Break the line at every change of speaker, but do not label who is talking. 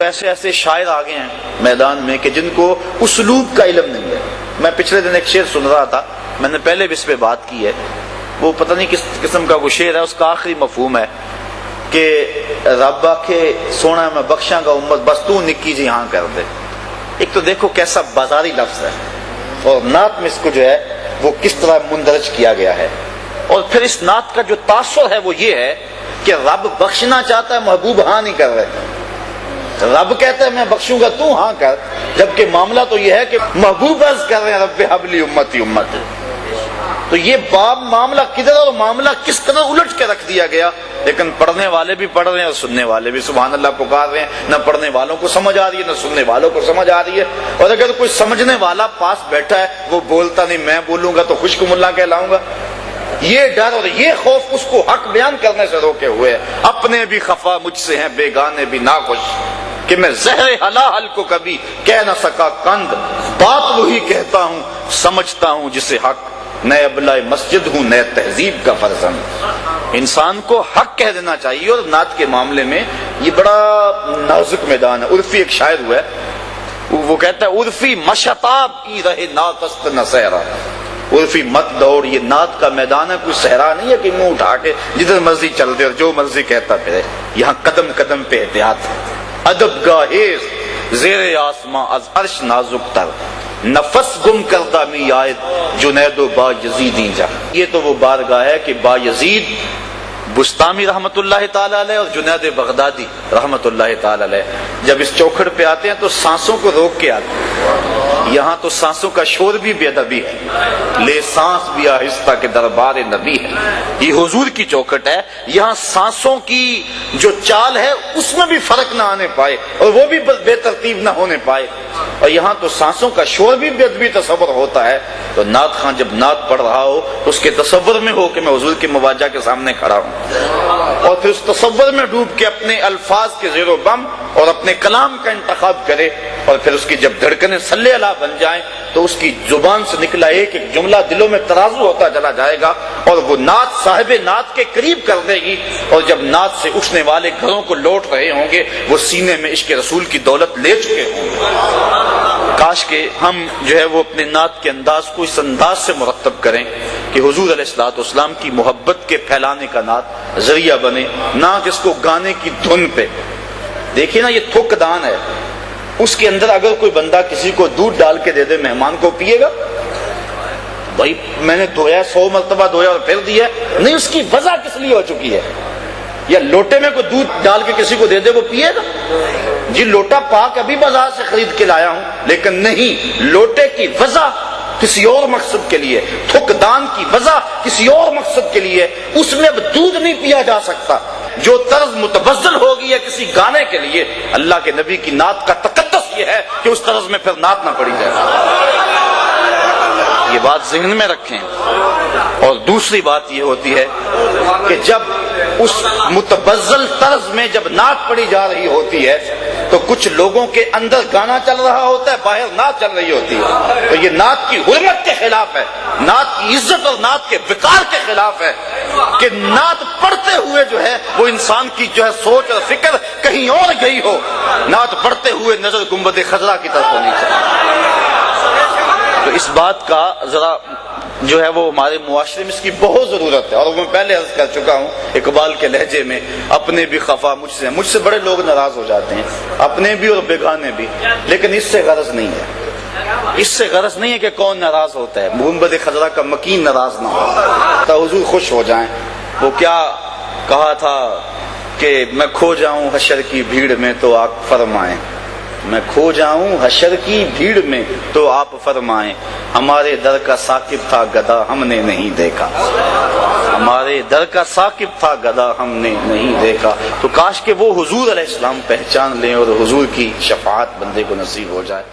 ایسے ایسے شاعر آ گئے ہیں میدان میں کہ جن کو اسلوب کا علم نہیں ہے۔ میں پچھلے دن ایک شعر سن رہا تھا، میں نے پہلے بھی اس پہ بات کی ہے، وہ پتہ نہیں کس قسم کا وہ شعر ہے، اس کا آخری مفہوم ہے کہ رب آکھے سونا میں بخشاں گا امت بس تو نکی جی ہاں کر دے۔ ایک تو دیکھو کیسا بازاری لفظ ہے، اور نعت میں اس کو جو ہے وہ کس طرح مندرج کیا گیا ہے، اور پھر اس نعت کا جو تاثر ہے وہ یہ ہے کہ رب بخشنا چاہتا ہے، محبوب ہاں نہیں کر رہے۔ رب کہتا ہے میں بخشوں گا تو ہاں کر، جبکہ معاملہ تو یہ ہے کہ محبوب عرض کر رہے ہیں رب حبلی امتی امت۔ تو یہ باب معاملہ کدھر اور معاملہ کس طرح الٹ کے رکھ دیا گیا، لیکن پڑھنے والے بھی پڑھ رہے ہیں اور سننے والے بھی سبحان اللہ پکار رہے ہیں، نہ پڑھنے والوں کو سمجھ آ رہی ہے نہ سننے والوں کو سمجھ آ رہی ہے۔ اور اگر کوئی سمجھنے والا پاس بیٹھا ہے وہ بولتا نہیں، میں بولوں گا تو خشک ملا کہلاؤں گا، یہ ڈر اور یہ خوف اس کو حق بیان کرنے سے روکے ہوئے ہے۔ اپنے بھی خفا مجھ سے ہیں بیگانے بھی ناخوش، کہ میں زہر حلال کو کبھی کہہ نہ سکا کند، بات وہی کہتا ہوں سمجھتا ہوں جسے حق، نئے ابلہ مسجد ہوں نئے تہذیب کا فرزند۔ انسان کو حق کہہ دینا چاہیے، اور نعت کے معاملے میں یہ بڑا نازک میدان ہے۔ عرفی ایک شاعر ہوا ہے، وہ کہتا ہے عرفی مشتاب کی رہے ناتست نہ صحرا، عرفی مت دوڑ، یہ نعت کا میدان ہے، کوئی صحرا نہیں ہے کہ منہ اٹھا کے جدھر مرضی چل دے اور جو مرضی کہتا پھرے۔ یہاں قدم قدم پہ احتیاط، ادب گاہیز زیر آسماں از عرش نازک تر، نفس گم کردہ می آئد جنید و با یزیدی جا۔ یہ تو وہ بارگاہ ہے کہ با یزید بستامی رحمت اللہ تعالی علیہ اور جنید بغدادی رحمت اللہ تعالی علیہ جب اس چوکھٹ پہ آتے ہیں تو سانسوں کو روک کے آتے ہیں۔ یہاں تو سانسوں کا شور بھی بے ادبی ہے، لے سانس بھی آہستہ کے دربار نبی ہے۔ یہ حضور کی چوکھٹ ہے، یہاں سانسوں کی جو چال ہے اس میں بھی فرق نہ آنے پائے اور وہ بھی بے ترتیب نہ ہونے پائے، اور یہاں تو سانسوں کا شور بھی بے ادبی تصور ہوتا ہے۔ تو نعت خان جب نعت پڑھ رہا ہو تو اس کے تصور میں ہو کہ میں حضور کے مواجہ کے سامنے کھڑا ہوں، اور پھر اس تصور میں ڈوب کے اپنے الفاظ کے زیر و بم اور اپنے کلام کا انتخاب کرے، اور پھر اس کی جب دھڑکنیں صلی اللہ بن جائیں تو اس کی زبان سے نکلا ایک ایک جملہ دلوں میں ترازو ہوتا چلا جائے گا، اور وہ نعت صاحب نعت کے قریب کر دے گی، اور جب نعت سے اٹھنے والے گھروں کو لوٹ رہے ہوں گے وہ سینے میں عشق رسول کی دولت لے چکے ہوں گے۔ کاش کہ ہم جو ہے وہ اپنے نعت کے انداز کو اس انداز سے مرتب کریں کہ حضور علیہ الصلوۃ والسلام کی محبت کے پھیلانے کا نعت ذریعہ بنے، نہ کہ اس کو گانے کی دھن پہ۔ دیکھیے نا یہ تھک دان ہے، اس کے اندر اگر کوئی بندہ کسی کو دودھ ڈال کے دے دے مہمان کو پیے گا؟ بھائی میں نے دھویا 100 مرتبہ دھویا اور پھر دیا نہیں، اس کی وجہ کس لیے ہو چکی ہے؟ یا لوٹے میں کوئی دودھ ڈال کے کسی کو دے دے وہ پیے گا؟ جی لوٹا پاک ابھی بازار سے خرید کے لایا ہوں، لیکن نہیں، لوٹے کی وجہ کسی اور مقصد کے لیے، تھک دان کی وجہ کسی اور مقصد کے لیے، اس میں اب دودھ نہیں پیا جا سکتا۔ جو طرز متبذل ہوگی ہے کسی گانے کے لیے، اللہ کے نبی کی نعت کا تقدس یہ ہے کہ اس طرز میں پھر نعت نہ پڑی جائے۔ یہ بات ذہن میں رکھیں۔ اور دوسری بات یہ ہوتی ہے کہ جب اس متبذل طرز میں جب نعت پڑی جا رہی ہوتی ہے تو کچھ لوگوں کے اندر گانا چل رہا ہوتا ہے، باہر نعت چل رہی ہوتی ہے، تو یہ نعت کی حرمت کے خلاف ہے، نعت کی عزت اور نعت کے وقار کے خلاف ہے کہ نعت پڑھتے ہوئے جو ہے وہ انسان کی جو ہے سوچ اور فکر کہیں اور گئی ہو، نعت پڑھتے ہوئے نظر گنبد خضرا کی طرف ہونی چاہیے۔ تو اس بات کا ذرا جو ہے وہ ہمارے معاشرے میں اس کی بہت ضرورت ہے، اور میں پہلے عرض کر چکا ہوں اقبال کے لہجے میں، اپنے بھی خفا مجھ سے بڑے لوگ ناراض ہو جاتے ہیں، اپنے بھی اور بیگانے بھی، لیکن اس سے غرض نہیں ہے، اس سے غرض نہیں ہے کہ کون ناراض ہوتا ہے، گنبد خضرا کا مکین ناراض نہ ہو تو حضور خوش ہو جائیں۔ وہ کیا کہا تھا کہ میں کھو جاؤں حشر کی بھیڑ میں تو آپ فرمائیں، میں کھو جاؤں حشر کی بھیڑ میں تو آپ فرمائیں، ہمارے در کا ثاقب تھا گدا ہم نے نہیں دیکھا، ہمارے در کا ثاقب تھا گدا ہم نے نہیں دیکھا۔ تو کاش کہ وہ حضور علیہ السلام پہچان لیں اور حضور کی شفاعت بندے کو نصیب ہو جائے۔